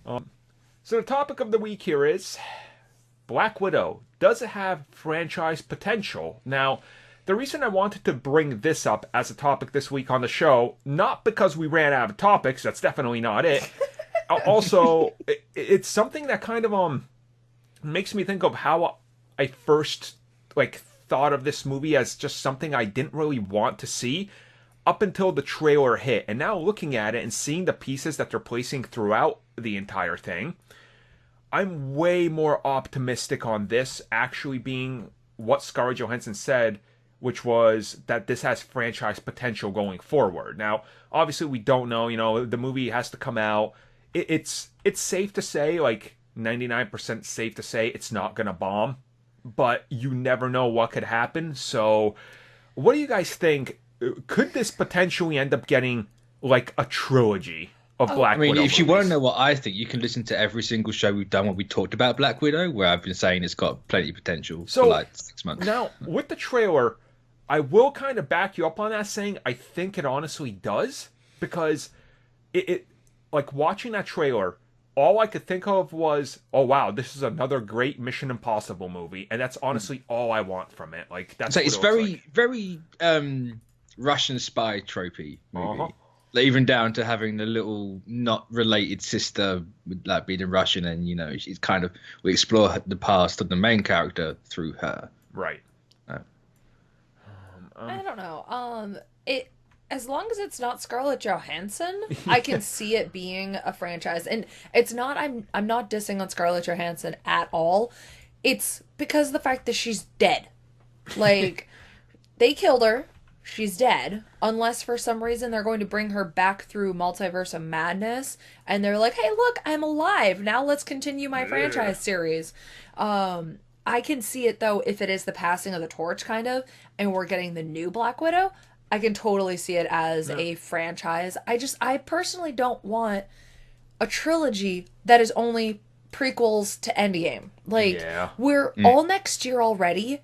So the topic of the week here is Black Widow. Does it have franchise potential? Now, the reason I wanted to bring this up as a topic this week on the show, not because we ran out of topics, that's definitely not it. Also, it's something that kind of makes me think of how I first thought of this movie as just something I didn't really want to see up until the trailer hit. And now looking at it and seeing the pieces that they're placing throughout the entire thing, I'm way more optimistic on this actually being what Scarlett Johansson said, which was that this has franchise potential going forward. Now, obviously, we don't know. The movie has to come out. It's safe to say, 99% safe to say, it's not gonna bomb, but you never know what could happen. So, what do you guys think? Could this potentially end up getting like a trilogy of I Black mean, Widow if you want to movies? know what I think, you can listen to every single show we've done when we talked about Black Widow, where I've been saying it's got plenty of potential for So like 6 months. now with the trailer, I will kind of back you up on that, saying I think it honestly does, because it like watching that trailer, all I could think of was, oh wow, this is another great Mission Impossible movie, and that's honestly all I want from it. Like So that's what it's it looks very, like. very Russian spy tropey Uh huh. movie. Like, even down to having the little not related sister with like being a Russian, and she's kind of we explore the past of the main character through her. Right. Uh, Um. I don't know. It as long as it's not Scarlett Johansson, I can see it being a franchise. And it's not. I'm not dissing on Scarlett Johansson at all. It's because of the fact that she's dead. Like they killed her. She's dead. Unless for some reason they're going to bring her back through Multiverse of Madness, and they're like, "Hey, look, I'm alive. Now let's continue my Yeah. franchise series." I can see it though if it is the passing of the torch kind of, and we're getting the new Black Widow. I can totally see it as Yeah. a franchise. I personally don't want a trilogy that is only prequels to Endgame. Like Yeah. we're mm. all next year already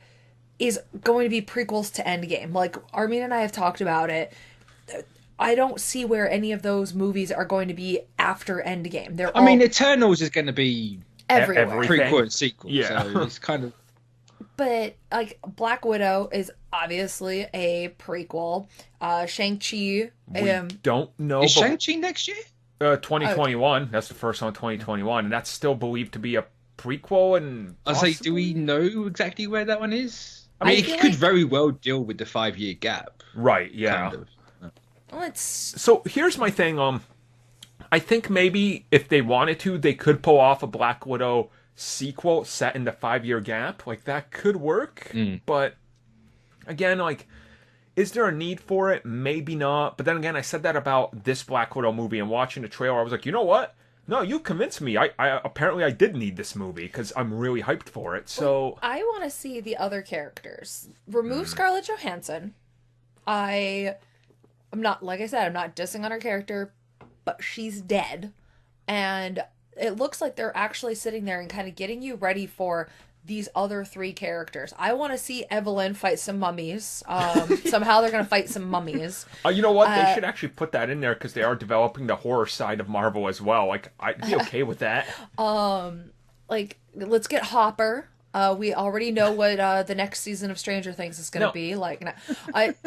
is going to be prequels to Endgame. Like Armin and I have talked about it. I don't see where any of those movies are going to be after Endgame. They're I mean, all Eternals is going to be everywhere. prequel Everything. and sequel, so Yeah. it's kind of But like Black Widow is obviously a prequel. Shang-Chi We don't know, is but Shang-Chi next year? 2021. That's the first one, 2021, and that's still believed to be a prequel and I was like, do we possibly. know exactly where that one is? I I mean, feel it could like very well deal with the 5 year gap, Right. Yeah. kind of. well, it's So here's my thing. I think maybe if they wanted to, they could pull off a Black Widow sequel set in the 5 year gap. Like that could work. Mm. But again, is there a need for it? Maybe not. But then again, I said that about this Black Widow movie, and watching the trailer, I was like, you know what? No, you convinced me. I apparently I did need this movie because I'm really hyped for it. So I want to see the other characters. Remove Scarlett Johansson. I'm not like I said, I'm not dissing on her character, but she's dead. And it looks like they're actually sitting there and kind of getting you ready for these other three characters. I want to see Evelyn fight some mummies. Somehow they're going to fight some mummies. you know what? They Uh, should actually put that in there because they are developing the horror side of Marvel as well. Like I'd be okay with that. like, let's get Hopper. We already know what the next season of Stranger Things is going to No, be. Like,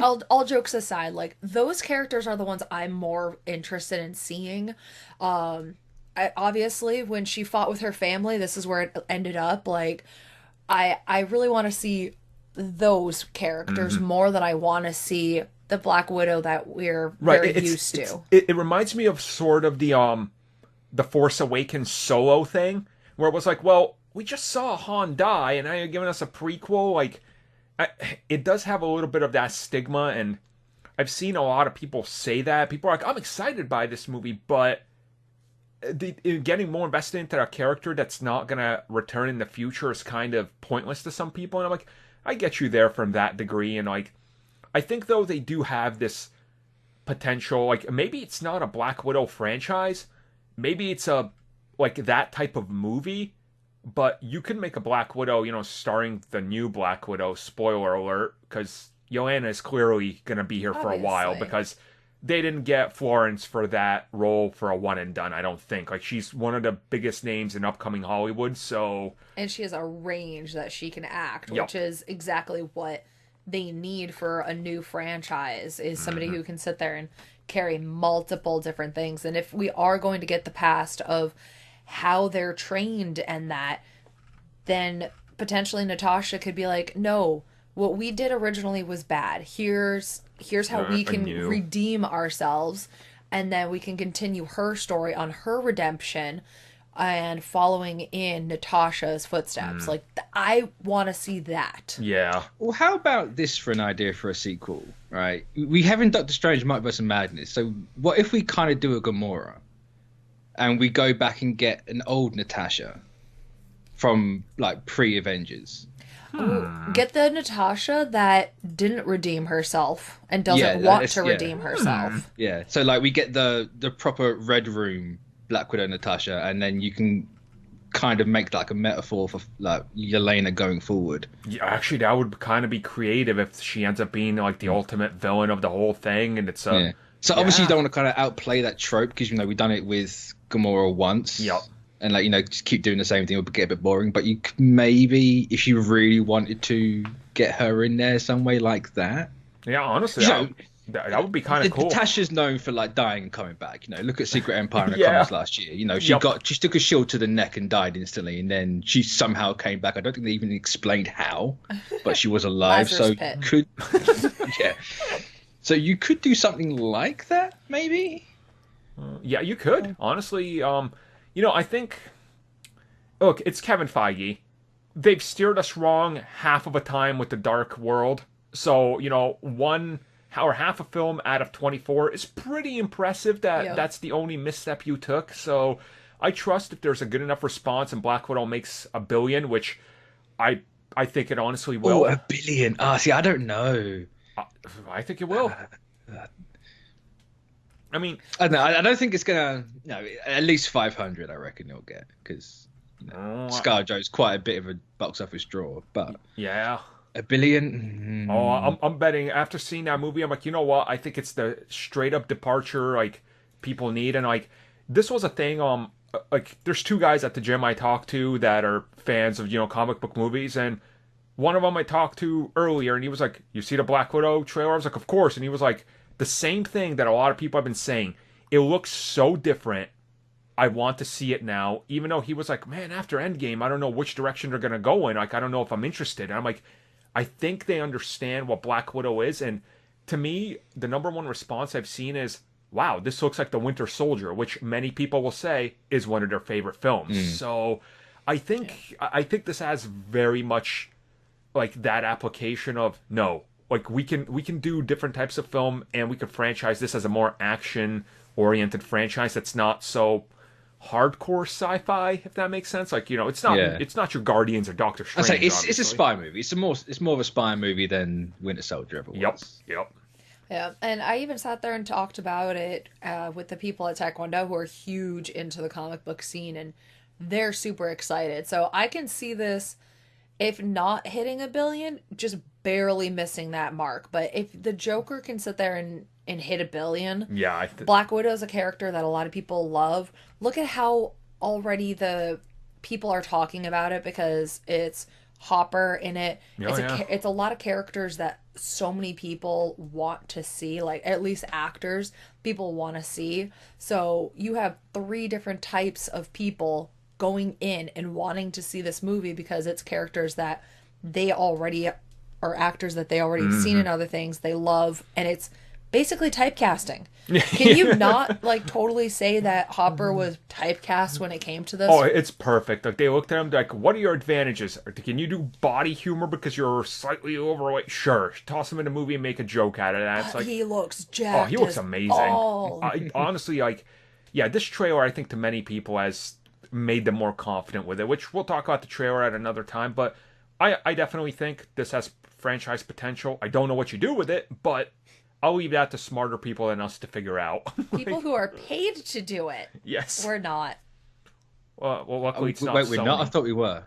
all jokes aside, like those characters are the ones I'm more interested in seeing. Obviously, when she fought with her family, this is where it ended up. Like, I really want to see those characters more than I want to see the Black Widow that we're right. very used to. It reminds me of sort of the Force Awakens Solo thing, where it was like, well, we just saw Han die, and now you're giving us a prequel. Like, it does have a little bit of that stigma, and I've seen a lot of people say that. People are like, I'm excited by this movie, but getting more invested into a character that's not gonna return in the future is kind of pointless to some people. And I'm like, I get you there from that degree, and like, I think though they do have this potential. Like, maybe it's not a Black Widow franchise, maybe it's a like that type of movie, but you can make a Black Widow, starring the new Black Widow. Spoiler alert, because Joanna is clearly gonna be here for a while Obviously. because they didn't get Florence for that role for a one and done, I don't think. Like, she's one of the biggest names in upcoming Hollywood, so... And she has a range that she can act, Yep. which is exactly what they need for a new franchise, is somebody who can sit there and carry multiple different things. And if we are going to get the past of how they're trained and that, then potentially Natasha could be like, no, what we did originally was bad. Here's how we can redeem ourselves, and then we can continue her story on her redemption and following in Natasha's footsteps. Like, I want to see that. Yeah. Well, how about this for an idea for a sequel, right? We have in Doctor Strange Multiverse of Madness, so what if we kind of do a Gamora and we go back and get an old Natasha from, like, pre-Avengers? Get the Natasha that didn't redeem herself and doesn't want to redeem herself. Yeah, so, like, we get the proper Red Room Black Widow Natasha, and then you can kind of make like a metaphor for like Yelena going forward. Yeah, actually, that would kind of be creative if she ends up being like the ultimate villain of the whole thing, and it's a... So obviously you don't want to kind of outplay that trope, because we've done it with Gamora once. Yep. And like, just keep doing the same thing, it would get a bit boring. But you could maybe, if you really wanted to, get her in there some way like that. Yeah, honestly, that would be kind of cool. Natasha's known for like dying and coming back. Look at Secret Empire in the comics last year. She took a shield to the neck and died instantly, and then she somehow came back. I don't think they even explained how, but she was alive. So could So you could do something like that, maybe. Yeah, you could. Honestly, I think. Look, it's Kevin Feige. They've steered us wrong half of a time with the Dark World. So half a film out of 24 is pretty impressive that that's the only misstep you took. So I trust if there's a good enough response and Black Widow makes $1 billion, which I think it honestly will. Oh, $1 billion. See, I don't know. I think it will. I mean... I don't think it's going to... at least 500 I reckon it'll get, because ScarJo's quite a bit of a box office draw, but... Yeah. $1 billion? I'm betting after seeing that movie, I'm like, you know what? I think it's the straight up departure like people need, and like this was a thing. Like there's two guys at the gym I talk to that are fans of comic book movies, and one of them I talked to earlier, and he was like, "You see the Black Widow trailer?" I was like, "Of course," and he was like, "The same thing that a lot of people have been saying. It looks so different. I want to see it now." Even though he was like, "Man, after Endgame, I don't know which direction they're gonna go in. Like, I don't know if I'm interested." And I'm like, I think they understand what Black Widow is, and to me, the number one response I've seen is, wow, this looks like the Winter Soldier, which many people will say is one of their favorite films. So I think this has very much like that application of, no, like we can do different types of film, and we can franchise this as a more action-oriented franchise that's not so hardcore sci-fi, if that makes sense. Like, it's not your Guardians or Doctor Strange. It's a spy movie. It's more of a spy movie than Winter Soldier ever was. Yep. Yeah, and I even sat there and talked about it with the people at Taekwondo who are huge into the comic book scene, and they're super excited. So I can see this, if not hitting $1 billion, just barely missing that mark. But if the Joker can sit there and hit $1 billion, Black Widow is a character that a lot of people love. Look at how already the people are talking about it, because it's Hopper in it. It's a lot of characters that so many people want to see, like at least actors people want to see. So you have 3 different types of people going in and wanting to see this movie, because it's characters that they already are, actors that they already seen in other things they love, and it's basically typecasting. Can you not like totally say that Hopper was typecast when it came to this? Oh, it's perfect. Like, they looked at him like, what are your advantages? Can you do body humor because you're slightly overweight? Sure. Toss him in a movie and make a joke out of that. It's like, he looks jacked. Oh, he looks amazing. Honestly, like, yeah, this trailer, I think, to many people has made them more confident with it, which we'll talk about the trailer at another time, but I definitely think this has franchise potential. I don't know what you do with it, but I'll leave that to smarter people than us to figure out. People who are paid to do it. Yes. We're not. Well, luckily it's not Wait, we're Sony. not? I thought we were.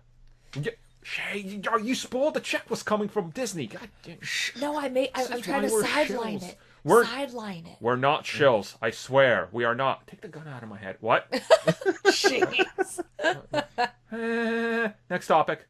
Yeah. Hey, you spoiled the check was coming from Disney. God damn. No, I'm trying to sideline it. We're Sideline it. we're not shills. I swear, we are not. Take the gun out of my head. What? Jeez. Next topic.